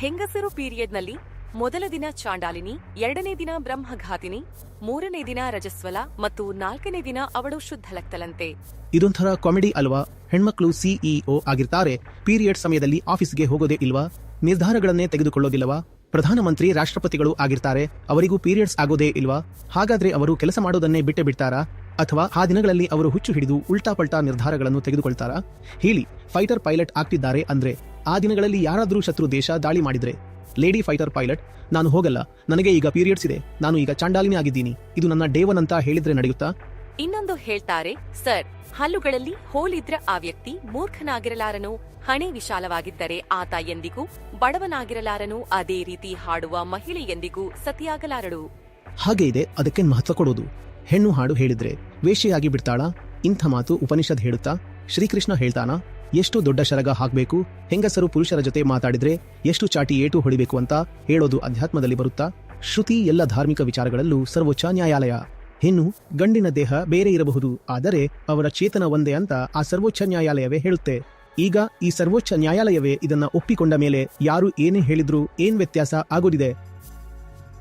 ಹೆಂಗಸರು ಪೀರಿಯಡ್ನಲ್ಲಿ ಮೊದಲ ದಿನ ಚಾಂಡಾಲಿನಿ, 2ನೇ ದಿನ ಬ್ರಹ್ಮಘಾತಿನಿ, 3ನೇ ದಿನ ರಜಸ್ವಲ ಮತ್ತು 4ನೇ ದಿನ ಅವಳು ಶುದ್ಧಲಕ್ತಲಂತೆ. ಇದೊಂಥರ ಕಾಮಿಡಿ ಅಲ್ವಾ? ಹೆಣ್ಮಕ್ಳು ಸಿಇಒ ಆಗಿರ್ತಾರೆ, ಪೀರಿಯಡ್ ಸಮಯದಲ್ಲಿ ಆಫೀಸ್ಗೆ ಹೋಗೋದೇ ಇಲ್ವಾ? ನಿರ್ಧಾರಗಳನ್ನೇ ತೆಗೆದುಕೊಳ್ಳೋದಿಲ್ಲವಾ? ಪ್ರಧಾನಮಂತ್ರಿ, ರಾಷ್ಟ್ರಪತಿಗಳು ಆಗಿರ್ತಾರೆ, ಅವರಿಗೂ ಪೀರಿಯಡ್ಸ್ ಆಗೋದೇ ಇಲ್ವಾ? ಹಾಗಾದ್ರೆ ಅವರು ಕೆಲಸ ಮಾಡೋದನ್ನೇ ಬಿಟ್ಟೇ ಬಿಡ್ತಾರಾ? ಅಥವಾ ಆ ದಿನಗಳಲ್ಲಿ ಅವರು ಹುಚ್ಚು ಹಿಡಿದು ಉಲ್ಟಾ ಪಲ್ಟಾ ನಿರ್ಧಾರಗಳನ್ನು ತೆಗೆದುಕೊಳ್ತಾರಾ? ಹೇಳಿ. ಫೈಟರ್ ಪೈಲಟ್ ಆಗ್ತಿದ್ದಾರೆ ಅಂದ್ರೆ ಆ ದಿನಗಳಲ್ಲಿ ಯಾರಾದ್ರೂ ಶತ್ರು ದೇಶ ದಾಳಿ ಮಾಡಿದ್ರೆ ಲೇಡಿ ಫೈಟರ್ ಪೈಲಟ್, ನಾನು ಹೋಗಲ್ಲ, ನನಗೆ ಈಗ ಪೀರಿಯಡ್ಸ್ ಇದೆ, ನಾನು ಈಗ ಚಾಂಡಾಲಿನಿ ಆಗಿದ್ದೀನಿ, ಇದು ನನ್ನ ಡೇ 1 ಅಂತ ಹೇಳಿದ್ರೆ ನಡೆಯುತ್ತಾ? ಇನ್ನೊಂದು ಹೇಳ್ತಾರೆ, ಸರ್, ಹಲ್ಲುಗಳಲ್ಲಿ ಹೋಲಿದ್ರ ಆ ವ್ಯಕ್ತಿ ಮೂರ್ಖನಾಗಿರಲಾರನು, ಹಣೆ ವಿಶಾಲವಾಗಿದ್ದರೆ ಆತ ಎಂದಿಗೂ ಬಡವನಾಗಿರಲಾರನು, ಅದೇ ರೀತಿ ಹಾಡುವ ಮಹಿಳೆ ಎಂದಿಗೂ ಸತಿಯಾಗಲಾರಳು. ಹಾಗೆ ಇದೆ, ಅದಕ್ಕೆ ಮಹತ್ವ ಕೊಡೋದು. ಹೆಣ್ಣು ಹಾಡು ಹೇಳಿದ್ರೆ ವೇಶ್ಯೆಯಾಗಿ ಬಿಡ್ತಾಳಾ? ಇಂಥ ಮಾತು ಉಪನಿಷತ್ ಹೇಳುತ್ತಾ? ಶ್ರೀಕೃಷ್ಣ ಹೇಳ್ತಾನಾ? ಎಷ್ಟು ದೊಡ್ಡ ಶರಗ ಹಾಕ್ಬೇಕು, ಹೆಂಗಸರು ಪುರುಷರ ಜೊತೆ ಮಾತಾಡಿದ್ರೆ ಎಷ್ಟು ಚಾಟಿ ಏಟು ಹೊಡಿಬೇಕು ಅಂತ ಹೇಳೋದು ಅಧ್ಯಾತ್ಮದಲ್ಲಿ ಬರುತ್ತಾ? ಶ್ರುತಿ ಎಲ್ಲ ಧಾರ್ಮಿಕ ವಿಚಾರಗಳಲ್ಲೂ ಸರ್ವೋಚ್ಚ ನ್ಯಾಯಾಲಯ. ಹೆಣ್ಣು ಗಂಡಿನ ದೇಹ ಬೇರೆ ಇರಬಹುದು, ಆದರೆ ಅವರ ಚೇತನ ಒಂದೇ ಅಂತ ಆ ಸರ್ವೋಚ್ಚ ನ್ಯಾಯಾಲಯವೇ ಹೇಳುತ್ತೆ. ಈಗ ಈ ಸರ್ವೋಚ್ಚ ನ್ಯಾಯಾಲಯವೇ ಇದನ್ನ ಒಪ್ಪಿಕೊಂಡ ಮೇಲೆ ಯಾರು ಏನೇ ಹೇಳಿದ್ರೂ ಏನ್ ವ್ಯತ್ಯಾಸ ಆಗೋದಿದೆ?